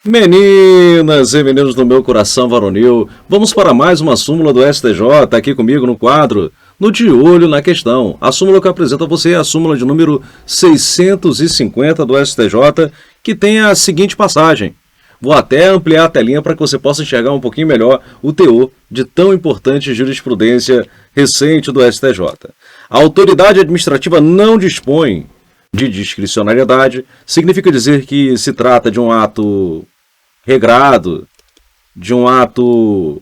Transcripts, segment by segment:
Meninas e meninos do meu coração varonil, vamos para mais uma súmula do STJ, aqui comigo no quadro, no De Olho na Questão. A súmula que eu apresento a você é a súmula de número 650 do STJ, que tem a seguinte passagem. Vou até ampliar a telinha para que você possa enxergar um pouquinho melhor o teor de tão importante jurisprudência recente do STJ. A autoridade administrativa não dispõe de discricionariedade, significa dizer que se trata de um ato regrado, de um ato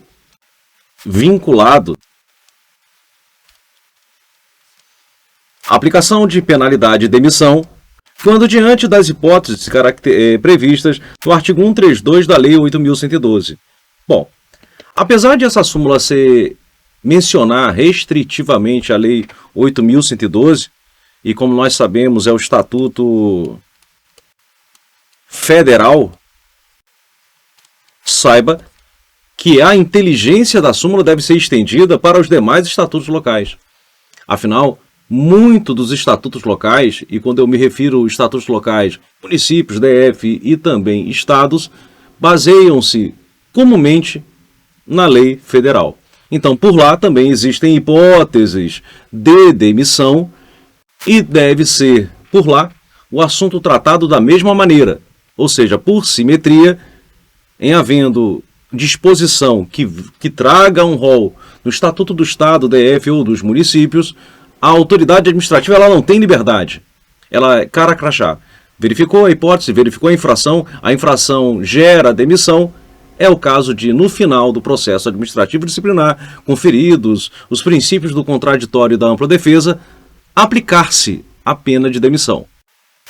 vinculado. Aplicação de penalidade de demissão, quando diante das hipóteses previstas no artigo 132 da Lei 8.112. Bom, apesar de essa súmula mencionar restritivamente a Lei 8.112, e como nós sabemos é o Estatuto Federal, saiba que a inteligência da súmula deve ser estendida para os demais estatutos locais. Afinal, muito dos estatutos locais, e quando eu me refiro a estatutos locais, municípios, DF e também estados, baseiam-se comumente na lei federal. Então, por lá também existem hipóteses de demissão e deve ser, por lá, o assunto tratado da mesma maneira, ou seja, por simetria, em havendo disposição que traga um rol no Estatuto do Estado, DF ou dos municípios, a autoridade administrativa ela não tem liberdade. Ela é cara crachá. Verificou a hipótese, verificou a infração gera demissão. É o caso de, no final do processo administrativo disciplinar, conferidos os princípios do contraditório e da ampla defesa, aplicar-se a pena de demissão.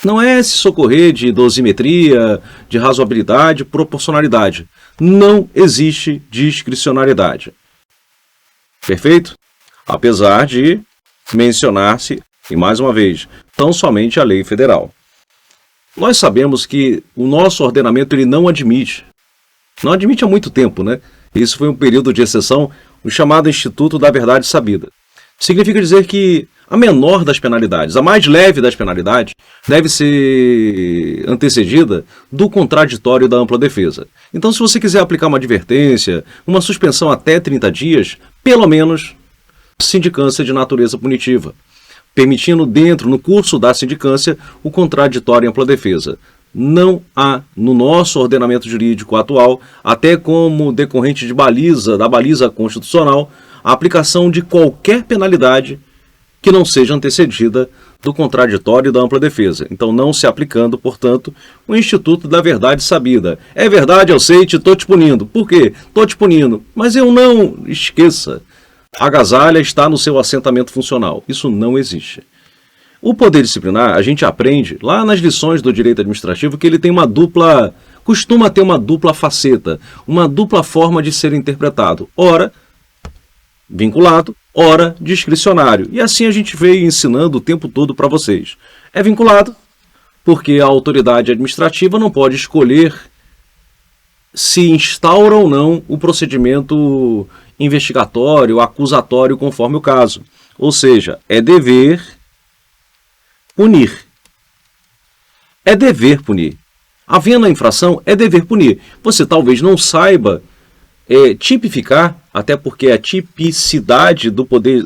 Não é se socorrer de dosimetria, de razoabilidade, proporcionalidade. Não existe discricionariedade. Perfeito? Apesar de mencionar-se, e mais uma vez, tão somente a lei federal. Nós sabemos que o nosso ordenamento ele não admite há muito tempo, né? Isso foi um período de exceção, o chamado Instituto da Verdade Sabida. Significa dizer que a menor das penalidades, a mais leve das penalidades, deve ser antecedida do contraditório da ampla defesa. Então, se você quiser aplicar uma advertência, uma suspensão até 30 dias, pelo menos sindicância de natureza punitiva, permitindo no curso da sindicância, o contraditório e ampla defesa. Não há, no nosso ordenamento jurídico atual, até como decorrente da baliza constitucional, a aplicação de qualquer penalidade que não seja antecedida do contraditório e da ampla defesa. Então, não se aplicando, portanto, o Instituto da Verdade Sabida. É verdade, eu sei, estou te punindo. Por quê? Estou te punindo. Mas eu não esqueça. A agasalha está no seu assentamento funcional. Isso não existe. O poder disciplinar, a gente aprende lá nas lições do direito administrativo que ele tem costuma ter uma dupla faceta, uma dupla forma de ser interpretado. Ora, vinculado, ora, discricionário. E assim a gente veio ensinando o tempo todo para vocês. É vinculado porque a autoridade administrativa não pode escolher se instaura ou não o procedimento investigatório, acusatório, conforme o caso. Ou seja, é dever punir. É dever punir. Havendo a infração, é dever punir. Você talvez não saiba tipificar, até porque a tipicidade do poder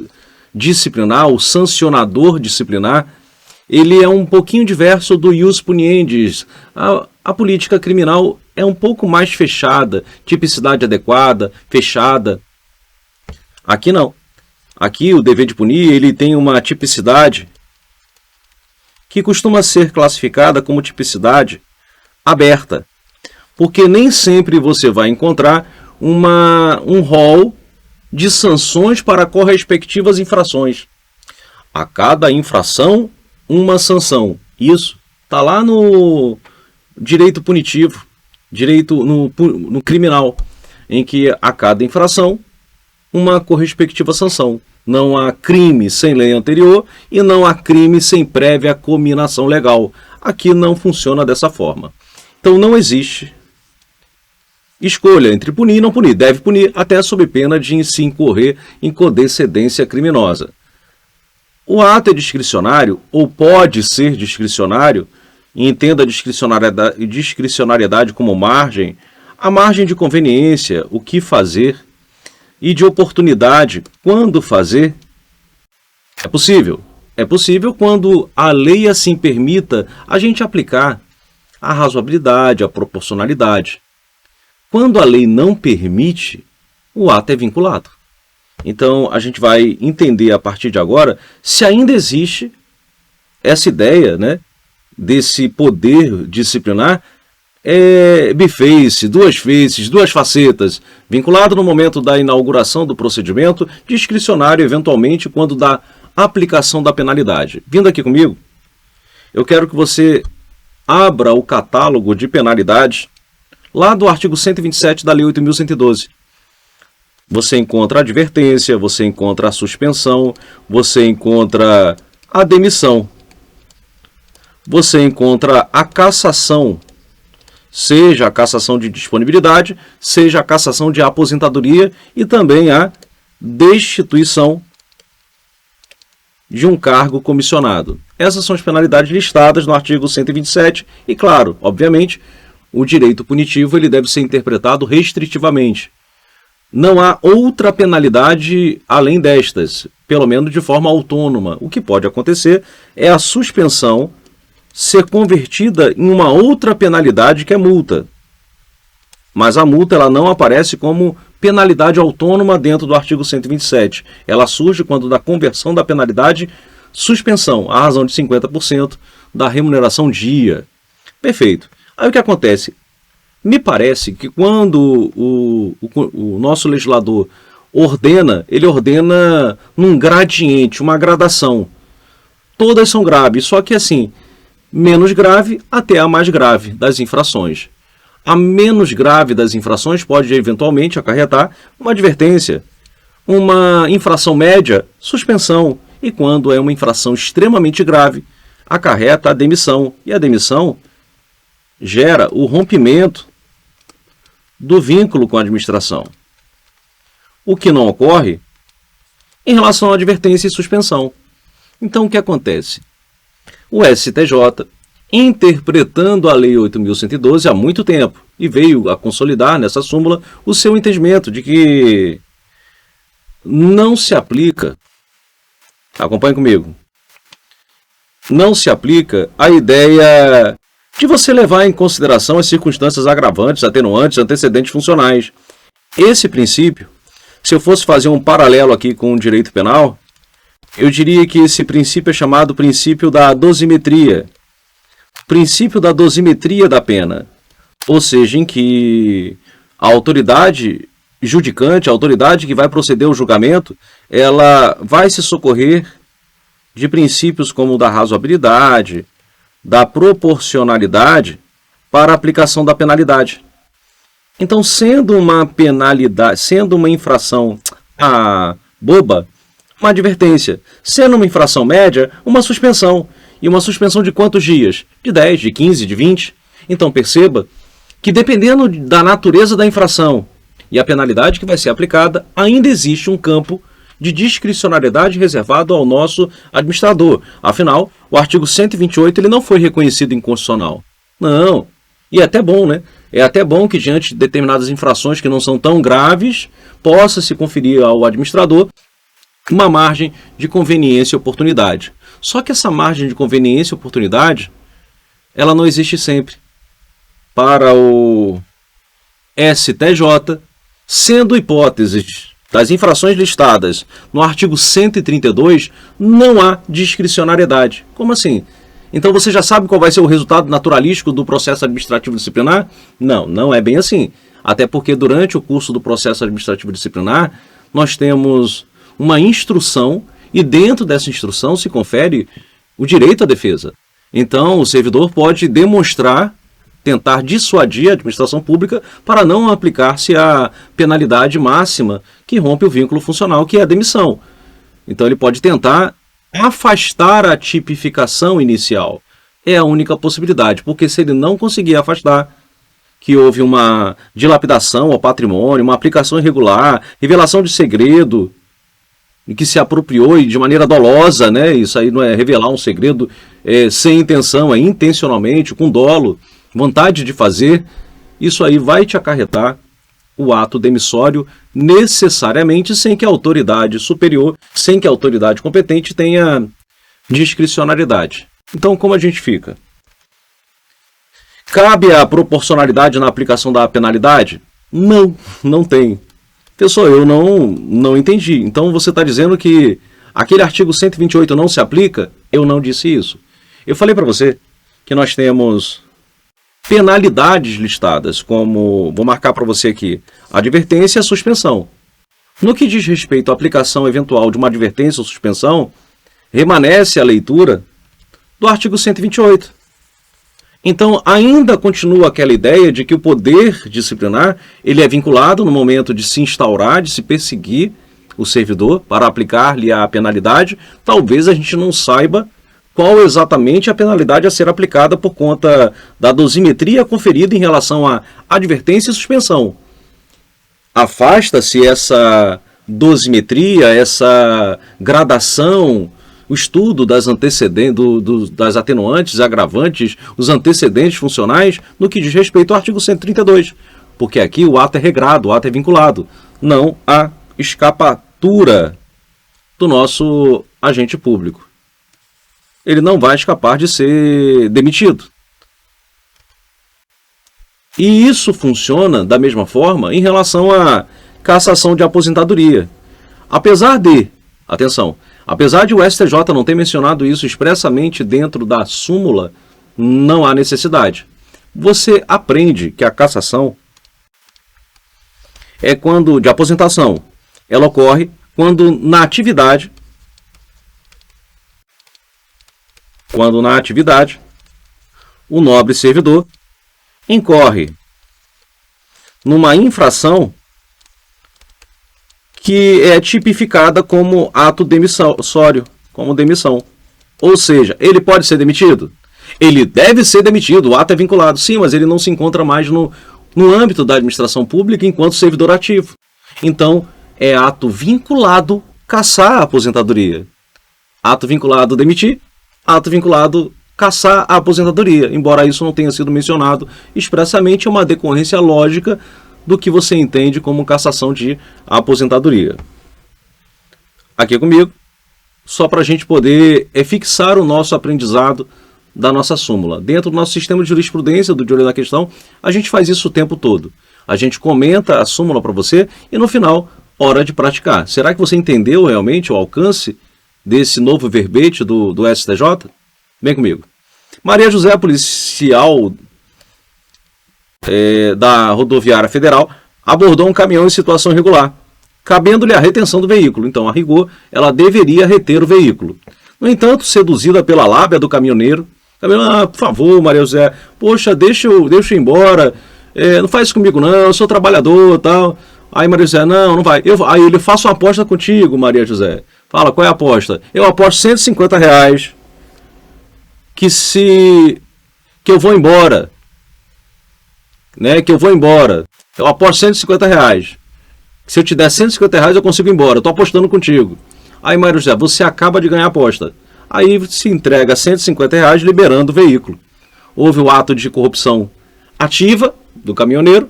disciplinar, o sancionador disciplinar, ele é um pouquinho diverso do ius puniendi. A política criminal é um pouco mais fechada, tipicidade adequada, fechada. Aqui não. Aqui o dever de punir ele tem uma tipicidade que costuma ser classificada como tipicidade aberta, porque nem sempre você vai encontrar um rol de sanções para correspectivas infrações. A cada infração, uma sanção. Isso está lá no direito punitivo, direito no criminal, em que a cada infração, uma correspectiva sanção. Não há crime sem lei anterior e não há crime sem prévia cominação legal. Aqui não funciona dessa forma. Então não existe escolha entre punir e não punir. Deve punir até sob pena de se incorrer em condescendência criminosa. O ato é discricionário ou pode ser discricionário e entenda a discricionariedade como margem, a margem de conveniência, o que fazer, e de oportunidade, quando fazer, é possível. É possível quando a lei assim permita a gente aplicar a razoabilidade, a proporcionalidade. Quando a lei não permite, o ato é vinculado. Então, a gente vai entender a partir de agora se ainda existe essa ideia, né, desse poder disciplinar biface, duas faces, duas facetas, vinculado no momento da inauguração do procedimento, discricionário eventualmente quando da aplicação da penalidade. Vindo aqui comigo, eu quero que você abra o catálogo de penalidades lá do artigo 127 da Lei 8.112. Você encontra a advertência, você encontra a suspensão, você encontra a demissão, você encontra a cassação, seja a cassação de disponibilidade, seja a cassação de aposentadoria e também a destituição de um cargo comissionado. Essas são as penalidades listadas no artigo 127 e, claro, obviamente, o direito punitivo ele deve ser interpretado restritivamente. Não há outra penalidade além destas, pelo menos de forma autônoma. O que pode acontecer é a suspensão ser convertida em uma outra penalidade que é multa. Mas a multa ela não aparece como penalidade autônoma dentro do artigo 127. Ela surge quando da conversão da penalidade suspensão, à razão de 50% da remuneração dia. Perfeito. Aí o que acontece? Me parece que quando o nosso legislador ordena, ele ordena num gradiente, uma gradação. Todas são graves, só que assim, menos grave até a mais grave das infrações. A menos grave das infrações pode eventualmente acarretar uma advertência, uma infração média, suspensão, e quando é uma infração extremamente grave, acarreta a demissão, e a demissão gera o rompimento do vínculo com a administração. O que não ocorre em relação à advertência e suspensão. Então, o que acontece? O STJ, interpretando a Lei 8.112 há muito tempo, e veio a consolidar nessa súmula o seu entendimento de que não se aplica, acompanhe comigo, não se aplica a ideia de você levar em consideração as circunstâncias agravantes, atenuantes, antecedentes funcionais. Esse princípio, se eu fosse fazer um paralelo aqui com o direito penal, eu diria que esse princípio é chamado princípio da dosimetria. Princípio da dosimetria da pena. Ou seja, em que a autoridade judicante, a autoridade que vai proceder ao julgamento, ela vai se socorrer de princípios como o da razoabilidade, da proporcionalidade para a aplicação da penalidade. Então, sendo uma penalidade, sendo uma infração boba, uma advertência. Sendo uma infração média, uma suspensão. E uma suspensão de quantos dias? De 10, de 15, de 20. Então perceba que dependendo da natureza da infração e a penalidade que vai ser aplicada, ainda existe um campo de discricionariedade reservado ao nosso administrador. Afinal, o artigo 128 ele não foi reconhecido inconstitucional. Não. E é até bom, né? É até bom que diante de determinadas infrações que não são tão graves, possa se conferir ao administrador uma margem de conveniência e oportunidade. Só que essa margem de conveniência e oportunidade, ela não existe sempre. Para o STJ, sendo hipóteses das infrações listadas no artigo 132, não há discricionariedade. Como assim? Então você já sabe qual vai ser o resultado naturalístico do processo administrativo disciplinar? Não, não é bem assim. Até porque durante o curso do processo administrativo disciplinar, nós temos uma instrução e dentro dessa instrução se confere o direito à defesa. Então o servidor pode demonstrar, tentar dissuadir a administração pública para não aplicar-se a penalidade máxima que rompe o vínculo funcional, que é a demissão. Então ele pode tentar afastar a tipificação inicial. É a única possibilidade, porque se ele não conseguir afastar, que houve uma dilapidação ao patrimônio, uma aplicação irregular, revelação de segredo, e que se apropriou e de maneira dolosa, né? Isso aí não é revelar um segredo sem intenção, é intencionalmente, com dolo, vontade de fazer, isso aí vai te acarretar o ato demissório necessariamente sem que a autoridade superior, sem que a autoridade competente tenha discricionariedade. Então, como a gente fica? Cabe a proporcionalidade na aplicação da penalidade? Não, não tem. Pessoal, eu não entendi. Então você está dizendo que aquele artigo 128 não se aplica? Eu não disse isso. Eu falei para você que nós temos penalidades listadas, como, vou marcar para você aqui, advertência e suspensão. No que diz respeito à aplicação eventual de uma advertência ou suspensão, remanesce a leitura do artigo 128. Então, ainda continua aquela ideia de que o poder disciplinar ele é vinculado no momento de se instaurar, de se perseguir o servidor para aplicar-lhe a penalidade. Talvez a gente não saiba qual exatamente a penalidade a ser aplicada por conta da dosimetria conferida em relação à advertência e suspensão. Afasta-se essa dosimetria, essa gradação, o estudo das antecedentes, das atenuantes, agravantes, os antecedentes funcionais, no que diz respeito ao artigo 132. Porque aqui o ato é regrado, o ato é vinculado. Não há escapatura do nosso agente público. Ele não vai escapar de ser demitido. E isso funciona da mesma forma em relação à cassação de aposentadoria. Apesar de, atenção, apesar de o STJ não ter mencionado isso expressamente dentro da súmula, não há necessidade. Você aprende que a cassação é quando, de aposentação, ela ocorre quando na atividade, o nobre servidor incorre numa infração que é tipificada como ato demissório, como demissão. Ou seja, ele pode ser demitido? Ele deve ser demitido, o ato é vinculado. Sim, mas ele não se encontra mais no âmbito da administração pública enquanto servidor ativo. Então, é ato vinculado cassar a aposentadoria. Ato vinculado demitir, ato vinculado cassar a aposentadoria. Embora isso não tenha sido mencionado expressamente, é uma decorrência lógica do que você entende como cassação de aposentadoria. Aqui comigo, só para a gente poder fixar o nosso aprendizado da nossa súmula. Dentro do nosso sistema de jurisprudência, do De Olho na Questão, a gente faz isso o tempo todo. A gente comenta a súmula para você e no final, hora de praticar. Será que você entendeu realmente o alcance desse novo verbete do STJ? Vem comigo. Maria José, policial da Rodoviária Federal, abordou um caminhão em situação irregular, cabendo-lhe a retenção do veículo. Então, a rigor, ela deveria reter o veículo. No entanto, seduzida pela lábia do caminhoneiro, por favor, Maria José, poxa, deixa eu ir embora, não faz isso comigo não, eu sou trabalhador, tal. Aí Maria José, não vai. Aí ele, faço uma aposta contigo, Maria José. Fala, qual é a aposta? Eu aposto R$150 que eu vou embora. Né, que eu vou embora. Eu aposto R$150. Se eu te der R$150, eu consigo ir embora. Eu tô apostando contigo. Aí, Maria José, você acaba de ganhar a aposta. Aí se entrega R$150 liberando o veículo. Houve o ato de corrupção ativa do caminhoneiro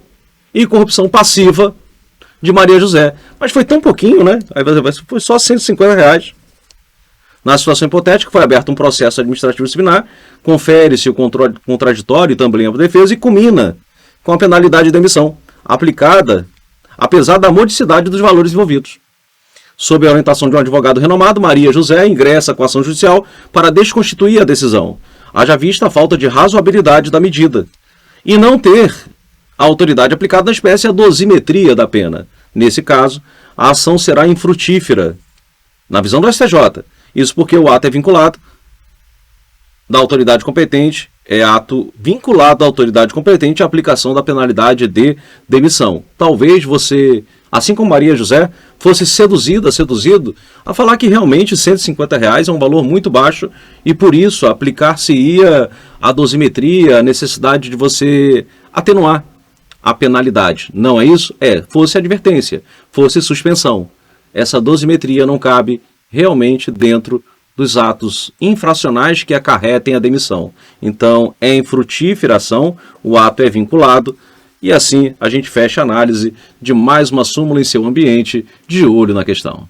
e corrupção passiva de Maria José. Mas foi tão pouquinho, né? Aí foi só R$150. Na situação hipotética, foi aberto um processo administrativo disciplinar, confere-se o contraditório e também a defesa e culmina com a penalidade de demissão, aplicada apesar da modicidade dos valores envolvidos. Sob a orientação de um advogado renomado, Maria José ingressa com a ação judicial para desconstituir a decisão, haja vista a falta de razoabilidade da medida, e não ter a autoridade aplicada na espécie a dosimetria da pena. Nesse caso, a ação será infrutífera, na visão do STJ. Isso porque o ato é vinculado da autoridade competente, é ato vinculado à autoridade competente à aplicação da penalidade de demissão. Talvez você, assim como Maria José, fosse seduzido a falar que realmente R$150 é um valor muito baixo e por isso aplicar-se-ia a dosimetria, a necessidade de você atenuar a penalidade. Não é isso? Fosse advertência, fosse suspensão. essa dosimetria não cabe realmente dentro dos atos infracionais que acarretem a demissão. Então, é infrutífera a ação, o ato é vinculado, e assim a gente fecha a análise de mais uma súmula em seu ambiente, de olho na questão.